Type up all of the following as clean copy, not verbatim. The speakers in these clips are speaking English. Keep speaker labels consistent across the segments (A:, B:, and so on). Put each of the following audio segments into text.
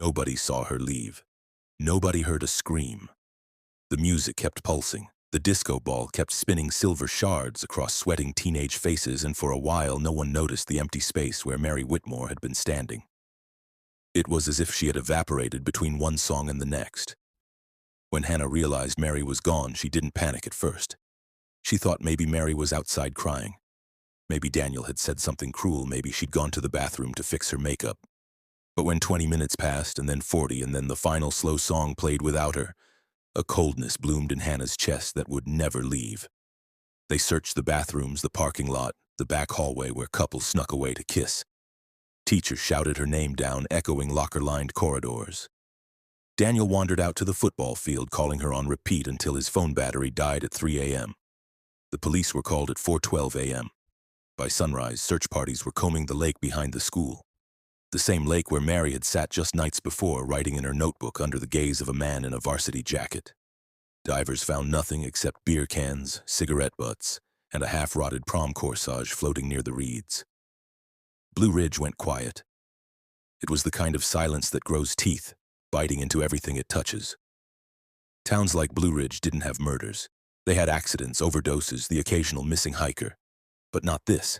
A: Nobody saw her leave. Nobody heard a scream. The music kept pulsing. The disco ball kept spinning silver shards across sweating teenage faces, and for a while no one noticed the empty space where Mary Whitmore had been standing. It was as if she had evaporated between one song and the next. When Hannah realized Mary was gone, she didn't panic at first. She thought maybe Mary was outside crying. Maybe Daniel had said something cruel, maybe she'd gone to the bathroom to fix her makeup. But when 20 minutes passed, and then 40, and then the final slow song played without her, a coldness bloomed in Hannah's chest that would never leave. They searched the bathrooms, the parking lot, the back hallway where couples snuck away to kiss. Teachers shouted her name down, echoing locker-lined corridors. Daniel wandered out to the football field, calling her on repeat until his phone battery died at 3 a.m. The police were called at 4:12 a.m. By sunrise, search parties were combing the lake behind the school. The same lake where Mary had sat just nights before, writing in her notebook under the gaze of a man in a varsity jacket. Divers found nothing except beer cans, cigarette butts, and a half-rotted prom corsage floating near the reeds. Blue Ridge went quiet. It was the kind of silence that grows teeth, biting into everything it touches. Towns like Blue Ridge didn't have murders. They had accidents, overdoses, the occasional missing hiker. But not this.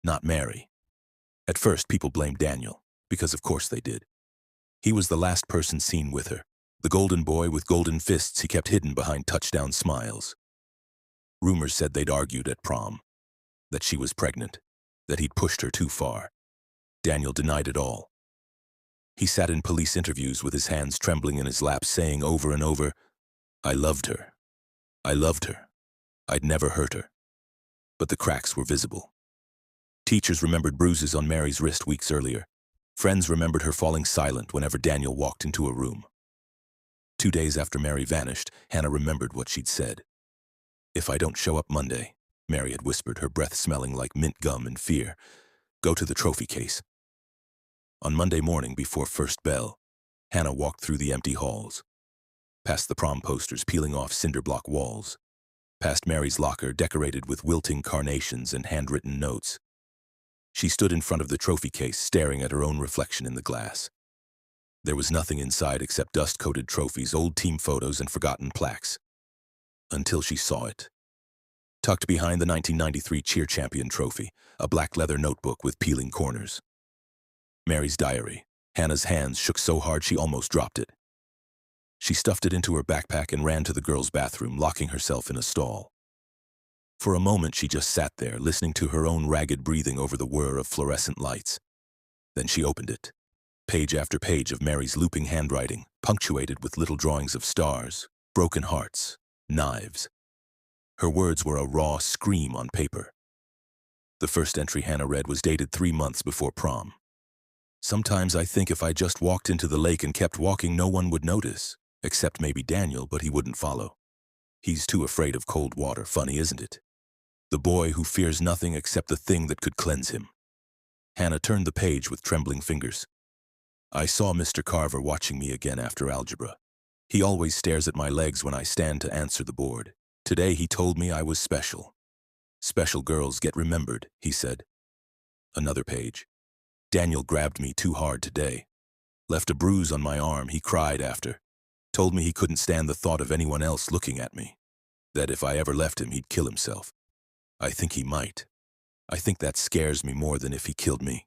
A: Not Mary. At first, people blamed Daniel, because of course they did. He was the last person seen with her, the golden boy with golden fists he kept hidden behind touchdown smiles. Rumors said they'd argued at prom, that she was pregnant, that he'd pushed her too far. Daniel denied it all. He sat in police interviews with his hands trembling in his lap, saying over and over, "I loved her. I loved her. I'd never hurt her." But the cracks were visible. Teachers remembered bruises on Mary's wrist weeks earlier. Friends remembered her falling silent whenever Daniel walked into a room. 2 days after Mary vanished, Hannah remembered what she'd said. "If I don't show up Monday," Mary had whispered, her breath smelling like mint gum in fear, "go to the trophy case." On Monday morning, before first bell, Hannah walked through the empty halls, past the prom posters peeling off cinder block walls, past Mary's locker decorated with wilting carnations and handwritten notes. She stood in front of the trophy case, staring at her own reflection in the glass. There was nothing inside except dust-coated trophies, old team photos, and forgotten plaques. Until she saw it. Tucked behind the 1993 cheer champion trophy, a black leather notebook with peeling corners. Mary's diary. Hannah's hands shook so hard she almost dropped it. She stuffed it into her backpack and ran to the girls' bathroom, locking herself in a stall. For a moment, she just sat there, listening to her own ragged breathing over the whir of fluorescent lights. Then she opened it. Page after page of Mary's looping handwriting, punctuated with little drawings of stars, broken hearts, knives. Her words were a raw scream on paper. The first entry Hannah read was dated 3 months before prom. "Sometimes I think if I just walked into the lake and kept walking, no one would notice, except maybe Daniel, but he wouldn't follow. He's too afraid of cold water. Funny, isn't it? The boy who fears nothing except the thing that could cleanse him." Hannah turned the page with trembling fingers. "I saw Mr. Carver watching me again after algebra. He always stares at my legs when I stand to answer the board. Today he told me I was special. Special girls get remembered," he said. Another page. "Daniel grabbed me too hard today. Left a bruise on my arm, he cried after. Told me he couldn't stand the thought of anyone else looking at me. That if I ever left him, he'd kill himself. I think he might. I think that scares me more than if he killed me."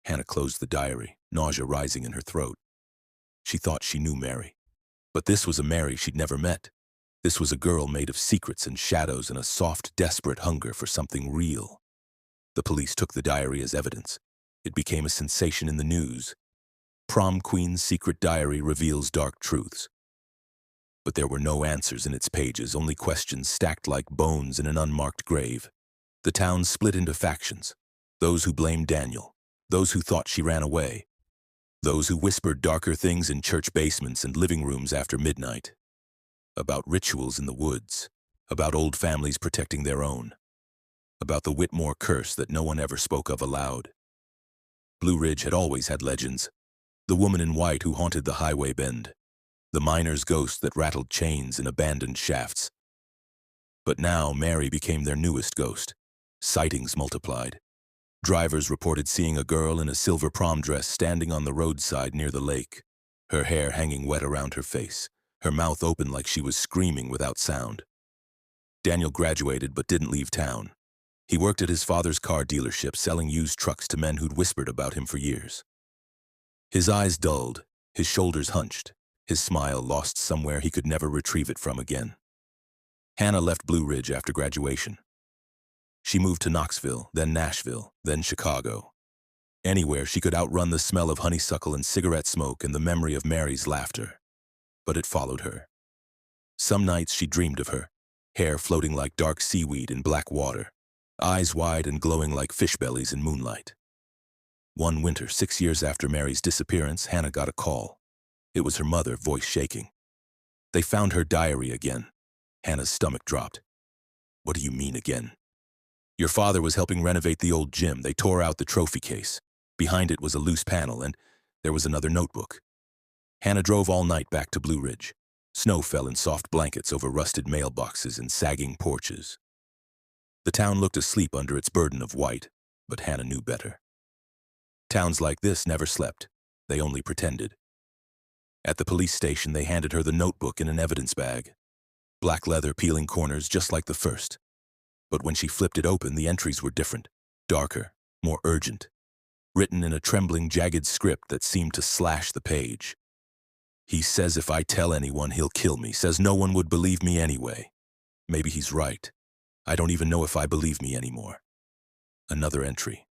A: Hannah closed the diary, nausea rising in her throat. She thought she knew Mary. But this was a Mary she'd never met. This was a girl made of secrets and shadows and a soft, desperate hunger for something real. The police took the diary as evidence. It became a sensation in the news. Prom Queen's secret diary reveals dark truths. But there were no answers in its pages, only questions stacked like bones in an unmarked grave. The town split into factions. Those who blamed Daniel. Those who thought she ran away. Those who whispered darker things in church basements and living rooms after midnight. About rituals in the woods. About old families protecting their own. About the Whitmore curse that no one ever spoke of aloud. Blue Ridge had always had legends. The woman in white who haunted the highway bend. The miner's ghost that rattled chains in abandoned shafts. But now Mary became their newest ghost. Sightings multiplied. Drivers reported seeing a girl in a silver prom dress standing on the roadside near the lake. her hair hanging wet around her face, her mouth open like she was screaming without sound. Daniel graduated but didn't leave town. He worked at his father's car dealership selling used trucks to men who'd whispered about him for years. His eyes dulled, his shoulders hunched, his smile lost somewhere he could never retrieve it from again. Hannah left Blue Ridge after graduation. She moved to Knoxville, then Nashville, then Chicago. Anywhere she could outrun the smell of honeysuckle and cigarette smoke and the memory of Mary's laughter. But it followed her. Some nights she dreamed of her, hair floating like dark seaweed in black water, eyes wide and glowing like fish bellies in moonlight. One winter, 6 years after Mary's disappearance, Hannah got a call. It was her mother, voice shaking. They found her diary again. Hannah's stomach dropped. What do you mean again? Your father was helping renovate the old gym. They tore out the trophy case. Behind it was a loose panel, and there was another notebook. Hannah drove all night back to Blue Ridge. Snow fell in soft blankets over rusted mailboxes and sagging porches. The town looked asleep under its burden of white, but Hannah knew better. Towns like this never slept. They only pretended. At the police station, they handed her the notebook in an evidence bag. Black leather peeling corners just like the first. But when she flipped it open, the entries were different, darker, more urgent, written in a trembling, jagged script that seemed to slash the page. He says if I tell anyone, he'll kill me, says no one would believe me anyway. Maybe he's right. I don't even know if I believe me anymore. Another entry.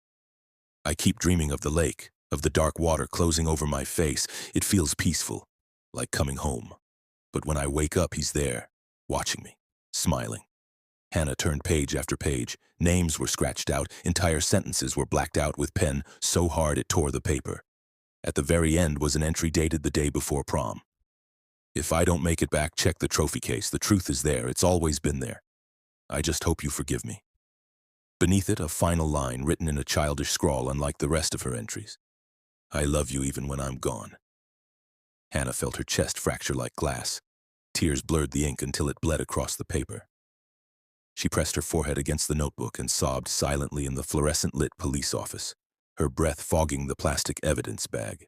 A: I keep dreaming of the lake, of the dark water closing over my face. It feels peaceful, like coming home. But when I wake up, he's there, watching me, smiling. Hannah turned page after page. Names were scratched out. Entire sentences were blacked out with pen so hard it tore the paper. At the very end was an entry dated the day before prom. If I don't make it back, check the trophy case. The truth is there. It's always been there. I just hope you forgive me. Beneath it, a final line written in a childish scrawl unlike the rest of her entries. I love you even when I'm gone. Hannah felt her chest fracture like glass. Tears blurred the ink until it bled across the paper. She pressed her forehead against the notebook and sobbed silently in the fluorescent-lit police office, her breath fogging the plastic evidence bag.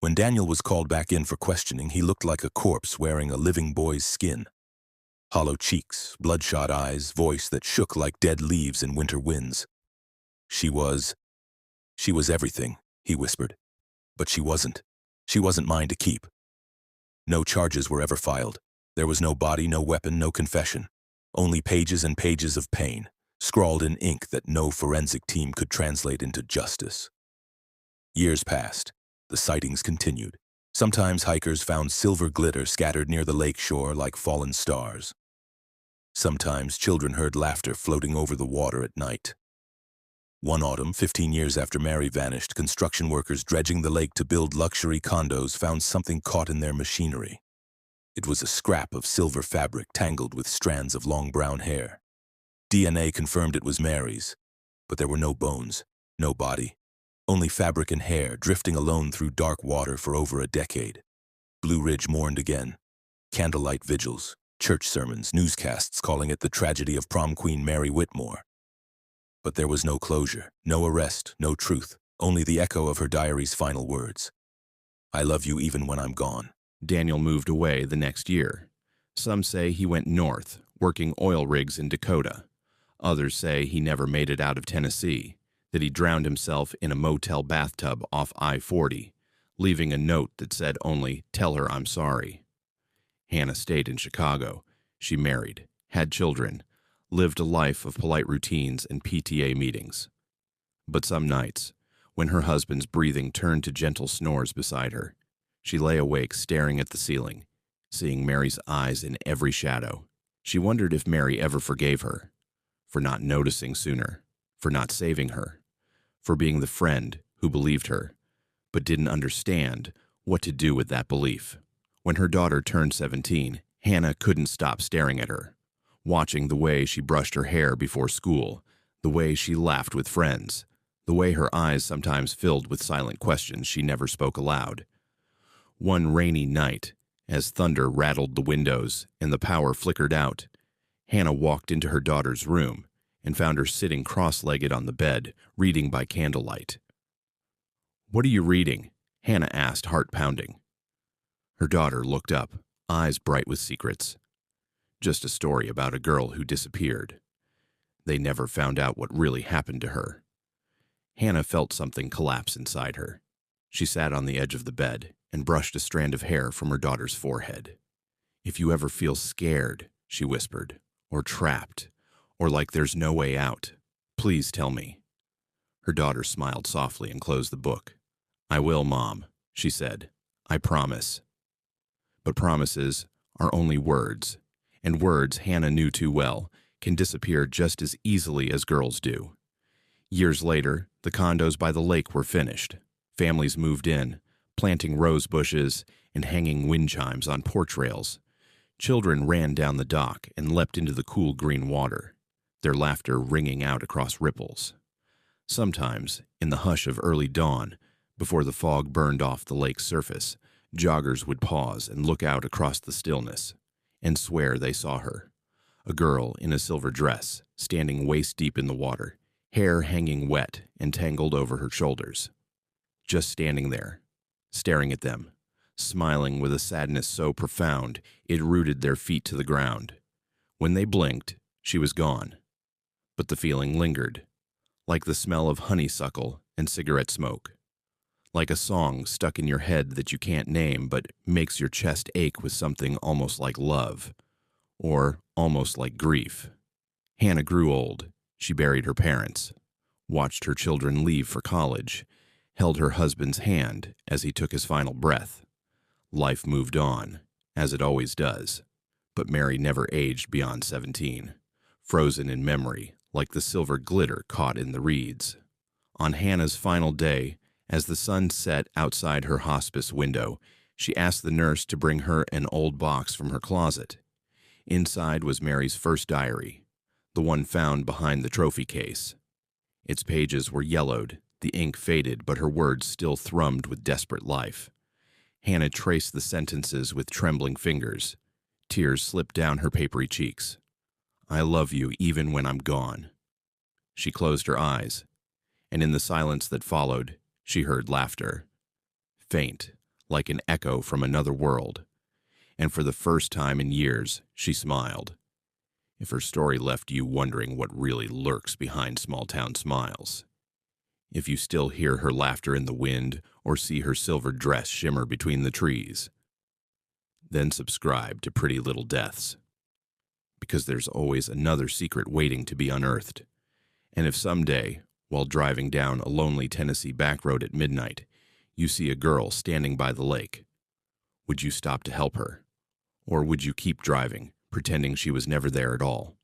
A: When Daniel was called back in for questioning, he looked like a corpse wearing a living boy's skin. Hollow cheeks, bloodshot eyes, voice that shook like dead leaves in winter winds. She was everything, he whispered. But she wasn't. She wasn't mine to keep. No charges were ever filed. There was no body, no weapon, no confession. Only pages and pages of pain, scrawled in ink that no forensic team could translate into justice. Years passed. The sightings continued. Sometimes hikers found silver glitter scattered near the lake shore like fallen stars. Sometimes children heard laughter floating over the water at night. One autumn, 15 years after Mary vanished, construction workers dredging the lake to build luxury condos found something caught in their machinery. It was a scrap of silver fabric tangled with strands of long brown hair. DNA confirmed it was Mary's, but there were no bones, no body, only fabric and hair drifting alone through dark water for over a decade. Blue Ridge mourned again. Candlelight vigils, church sermons, newscasts calling it the tragedy of prom queen Mary Whitmore. But there was no closure, no arrest, no truth, only the echo of her diary's final words. I love you even when I'm gone.
B: Daniel moved away the next year. Some say he went north, working oil rigs in Dakota. Others say he never made it out of Tennessee, that he drowned himself in a motel bathtub off I-40, leaving a note that said only, "Tell her I'm sorry." Hannah stayed in Chicago. She married, had children, lived a life of polite routines and PTA meetings. But some nights, when her husband's breathing turned to gentle snores beside her, she lay awake staring at the ceiling, seeing Mary's eyes in every shadow. She wondered if Mary ever forgave her, for not noticing sooner, for not saving her, for being the friend who believed her, but didn't understand what to do with that belief. When her daughter turned 17, Hannah couldn't stop staring at her, watching the way she brushed her hair before school, the way she laughed with friends, the way her eyes sometimes filled with silent questions she never spoke aloud. One rainy night, as thunder rattled the windows and the power flickered out, Hannah walked into her daughter's room and found her sitting cross-legged on the bed, reading by candlelight. "What are you reading?" Hannah asked, heart pounding. Her daughter looked up, eyes bright with secrets. Just a story about a girl who disappeared. They never found out what really happened to her. Hannah felt something collapse inside her. She sat on the edge of the bed and brushed a strand of hair from her daughter's forehead. "If you ever feel scared," she whispered, "or trapped, or like there's no way out, please tell me." Her daughter smiled softly and closed the book. "I will, Mom," she said. "I promise." But promises are only words, and words, Hannah knew too well, can disappear just as easily as girls do. Years later, the condos by the lake were finished. Families moved in, planting rose bushes and hanging wind chimes on porch rails. Children ran down the dock and leapt into the cool green water, their laughter ringing out across ripples. Sometimes, in the hush of early dawn, before the fog burned off the lake's surface, joggers would pause and look out across the stillness and swear they saw her. A girl in a silver dress, standing waist-deep in the water, hair hanging wet and tangled over her shoulders. Just standing there, staring at them, smiling with a sadness so profound it rooted their feet to the ground. When they blinked, she was gone. But the feeling lingered, like the smell of honeysuckle and cigarette smoke. Like a song stuck in your head that you can't name but makes your chest ache with something almost like love, or almost like grief. Hannah grew old. She buried her parents, watched her children leave for college, held her husband's hand as he took his final breath. Life moved on, as it always does, but Mary never aged beyond 17, frozen in memory like the silver glitter caught in the reeds. On Hannah's final day, as the sun set outside her hospice window, she asked the nurse to bring her an old box from her closet. Inside was Mary's first diary, the one found behind the trophy case. Its pages were yellowed, the ink faded, but her words still thrummed with desperate life. Hannah traced the sentences with trembling fingers. Tears slipped down her papery cheeks. "I love you even when I'm gone." She closed her eyes, and in the silence that followed, she heard laughter. Faint, like an echo from another world. And for the first time in years, she smiled. If her story left you wondering what really lurks behind small-town smiles, if you still hear her laughter in the wind or see her silver dress shimmer between the trees, then subscribe to Pretty Little Deaths, because there's always another secret waiting to be unearthed. And if someday, while driving down a lonely Tennessee back road at midnight, you see a girl standing by the lake, would you stop to help her? Or would you keep driving, pretending she was never there at all?